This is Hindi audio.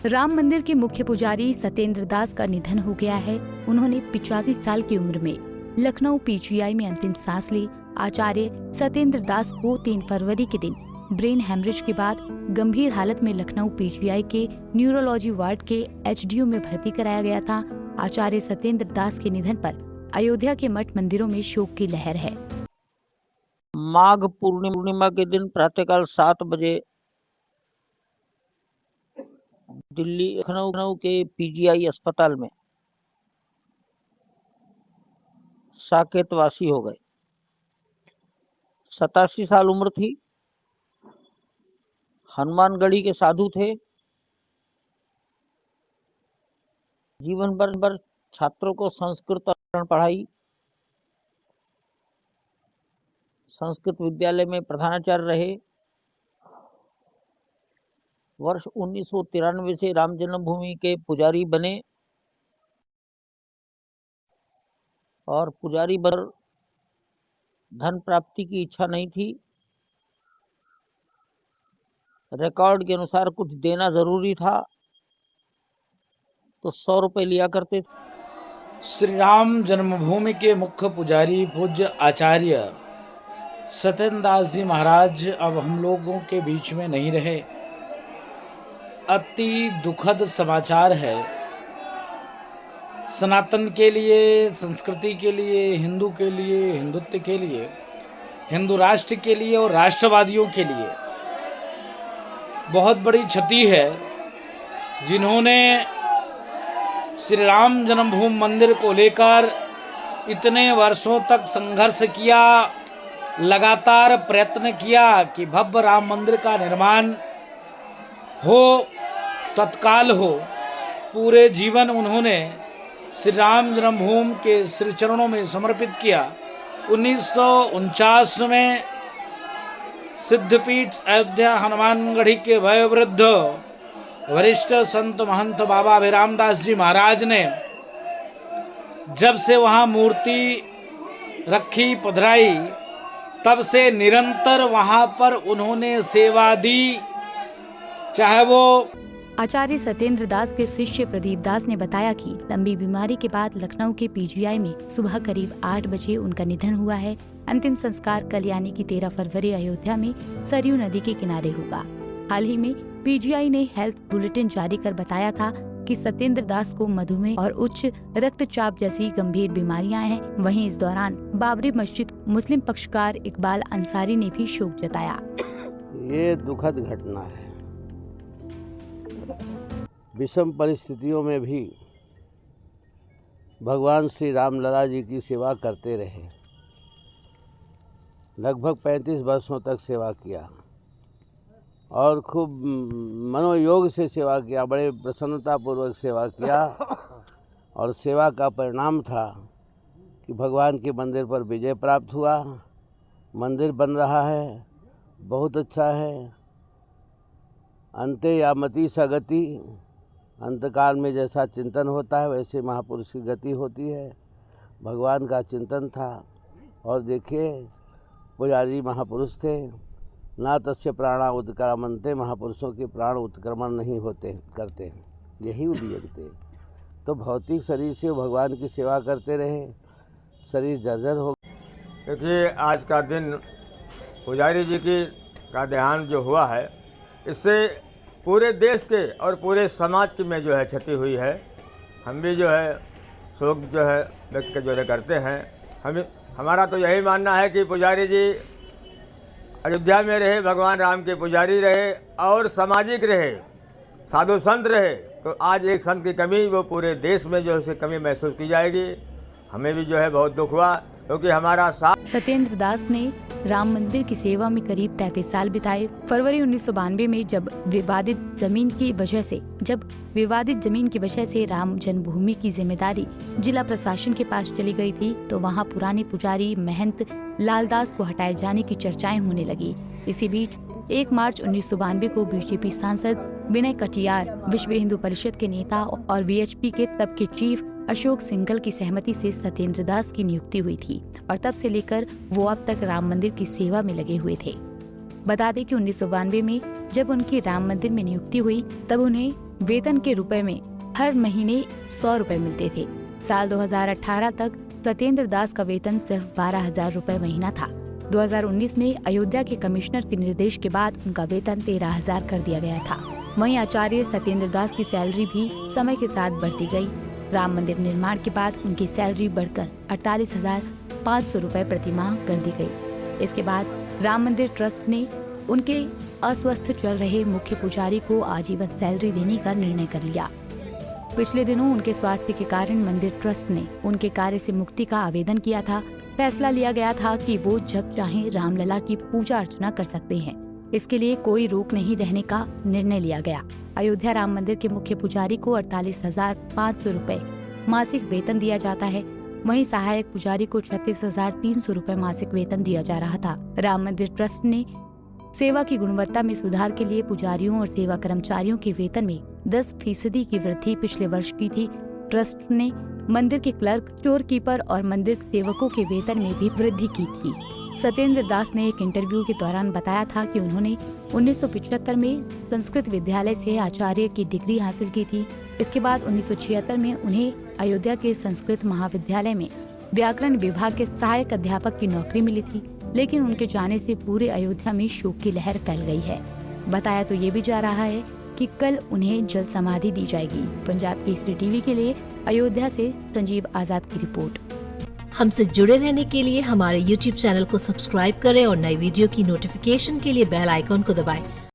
राम मंदिर के मुख्य पुजारी सत्येंद्र दास का निधन हो गया है। उन्होंने 85 साल की उम्र में लखनऊ पीजीआई में अंतिम सांस ली। आचार्य सत्येंद्र दास को 3 फरवरी के दिन ब्रेन हेमरेज के बाद गंभीर हालत में लखनऊ पीजीआई के न्यूरोलॉजी वार्ड के एचडीयू में भर्ती कराया गया था। आचार्य सत्येंद्र दास के निधन पर अयोध्या के मठ मंदिरों में शोक की लहर है। माघ पूर्णिमा के दिन प्रातःकाल 7 बजे दिल्ली लखनऊ के पीजीआई अस्पताल में साकेतवासी हो गए। 87 साल उम्र थी। हनुमानगढ़ी के साधु थे। जीवन भर छात्रों को संस्कृत पढ़ाई। संस्कृत विद्यालय में प्रधानाचार्य रहे। वर्ष 1993 से राम जन्मभूमि के पुजारी बने और पुजारी बन धन प्राप्ति की इच्छा नहीं थी। रिकॉर्ड के अनुसार कुछ देना जरूरी था तो 100 रुपए लिया करते थे। श्री राम जन्मभूमि के मुख्य पुजारी पूज्य आचार्य सत्येंद्र दास जी महाराज अब हम लोगों के बीच में नहीं रहे। अति दुखद समाचार है। सनातन के लिए, संस्कृति के लिए, हिंदू के लिए, हिंदुत्व के लिए, हिंदू राष्ट्र के लिए और राष्ट्रवादियों के लिए बहुत बड़ी क्षति है। जिन्होंने श्री राम जन्मभूमि मंदिर को लेकर इतने वर्षों तक संघर्ष किया, लगातार प्रयत्न किया कि भव्य राम मंदिर का निर्माण हो, तत्काल हो। पूरे जीवन उन्होंने श्री राम जन्मभूमि के श्री चरणों में समर्पित किया। 1949 में सिद्धपीठ अयोध्या हनुमानगढ़ी के वयोवृद्ध वरिष्ठ संत महंत बाबा अभिराम दास जी महाराज ने जब से वहाँ मूर्ति रखी, पधराई, तब से निरंतर वहाँ पर उन्होंने सेवा दी। चाहे वो आचार्य सत्येंद्र दास के शिष्य प्रदीप दास ने बताया कि लंबी बीमारी के बाद लखनऊ के पीजीआई में सुबह करीब 8 बजे उनका निधन हुआ है। अंतिम संस्कार कल यानी कि 13 फरवरी अयोध्या में सरयू नदी के किनारे होगा। हाल ही में पीजीआई ने हेल्थ बुलेटिन जारी कर बताया था कि सत्येंद्र दास को मधुमेह और उच्च रक्तचाप जैसी गंभीर बीमारियां हैं। वहीं इस दौरान बाबरी मस्जिद मुस्लिम पक्षकार इकबाल अंसारी ने भी शोक जताया। ये दुखद घटना है। विषम परिस्थितियों में भी भगवान श्री राम लला जी की सेवा करते रहे। लगभग 35 वर्षों तक सेवा किया और खूब मनोयोग से सेवा किया, बड़े प्रसन्नतापूर्वक सेवा किया और सेवा का परिणाम था कि भगवान के मंदिर पर विजय प्राप्त हुआ। मंदिर बन रहा है, बहुत अच्छा है। अंते यामति सगति, अंतकाल में जैसा चिंतन होता है वैसे महापुरुष की गति होती है। भगवान का चिंतन था और देखिए पुजारी महापुरुष थे। ना तस्य प्राणा उत्क्रामन्ते, महापुरुषों के प्राण उत्क्रमण नहीं होते करते, यही उदीयन्ते। तो भौतिक शरीर से भगवान की सेवा करते रहे, शरीर जर्जर हो। देखिए आज का दिन पुजारी जी का देहांत जो हुआ है, इससे पूरे देश के और पूरे समाज की में जो है क्षति हुई है। हम भी जो है शोक जो है व्यक्त जो है करते हैं। हमारा तो यही मानना है कि पुजारी जी अयोध्या में रहे, भगवान राम के पुजारी रहे और सामाजिक रहे, साधु संत रहे। तो आज एक संत की कमी वो पूरे देश में जो है कमी महसूस की जाएगी। हमें भी जो है बहुत दुख हुआ क्योंकि हमारा साथ। सत्येंद्र दास ने राम मंदिर की सेवा में करीब 33 साल बिताए। फरवरी 1992 में जब विवादित जमीन की वजह से राम जन्मभूमि की जिम्मेदारी जिला प्रशासन के पास चली गई थी, तो वहां पुराने पुजारी महंत लालदास को हटाए जाने की चर्चाएं होने लगी। इसी बीच 1 मार्च 1992 को बीजेपी सांसद विनय कटियार, विश्व हिंदू परिषद के नेता और वीएचपी के तब के चीफ अशोक सिंघल की सहमति से सत्येंद्र दास की नियुक्ति हुई थी और तब से लेकर वो अब तक राम मंदिर की सेवा में लगे हुए थे। बता दें कि 1992 में जब उनकी राम मंदिर में नियुक्ति हुई तब उन्हें वेतन के रुपए में हर महीने 100 रुपए मिलते थे। साल 2018 तक सत्येंद्र दास का वेतन सिर्फ 12,000 रुपए महीना था। 2019 में अयोध्या के कमिश्नर के निर्देश के बाद उनका वेतन 13,000 कर दिया गया था। वहीं आचार्य सत्येंद्र दास की सैलरी भी समय के साथ बढ़ती गई। राम मंदिर निर्माण के बाद उनकी सैलरी बढ़कर 48,500 रुपए प्रति माह कर दी गई। इसके बाद राम मंदिर ट्रस्ट ने उनके अस्वस्थ चल रहे मुख्य पुजारी को आजीवन सैलरी देने का निर्णय कर लिया। पिछले दिनों उनके स्वास्थ्य के कारण मंदिर ट्रस्ट ने उनके कार्य से मुक्ति का आवेदन किया था। फैसला लिया गया था कि वो जब चाहें रामलला की पूजा अर्चना कर सकते हैं। इसके लिए कोई रोक नहीं रहने का निर्णय लिया गया। अयोध्या राम मंदिर के मुख्य पुजारी को 48,500 रुपए मासिक वेतन दिया जाता है। वहीं सहायक पुजारी को 36,300 रुपए मासिक वेतन दिया जा रहा था। राम मंदिर ट्रस्ट ने सेवा की गुणवत्ता में सुधार के लिए पुजारियों और सेवा कर्मचारियों के वेतन में 10% की वृद्धि पिछले वर्ष की थी। ट्रस्ट ने मंदिर के क्लर्क, स्टोर कीपर और मंदिर सेवकों के वेतन में भी वृद्धि की थी। सत्येंद्र दास ने एक इंटरव्यू के दौरान बताया था कि उन्होंने 1975 में संस्कृत विद्यालय से आचार्य की डिग्री हासिल की थी। इसके बाद 1976 में उन्हें अयोध्या के संस्कृत महाविद्यालय में व्याकरण विभाग के सहायक अध्यापक की नौकरी मिली थी, लेकिन उनके जाने से पूरे अयोध्या में शोक की लहर फैल गई है। बताया तो ये भी जा रहा है कि कल उन्हें जल समाधि दी जाएगी। पंजाब केसरी टीवी के लिए अयोध्या से संजीव आजाद की रिपोर्ट। हमसे जुड़े रहने के लिए हमारे YouTube चैनल को सब्सक्राइब करें और नई वीडियो की नोटिफिकेशन के लिए बेल आइकॉन को दबाएं।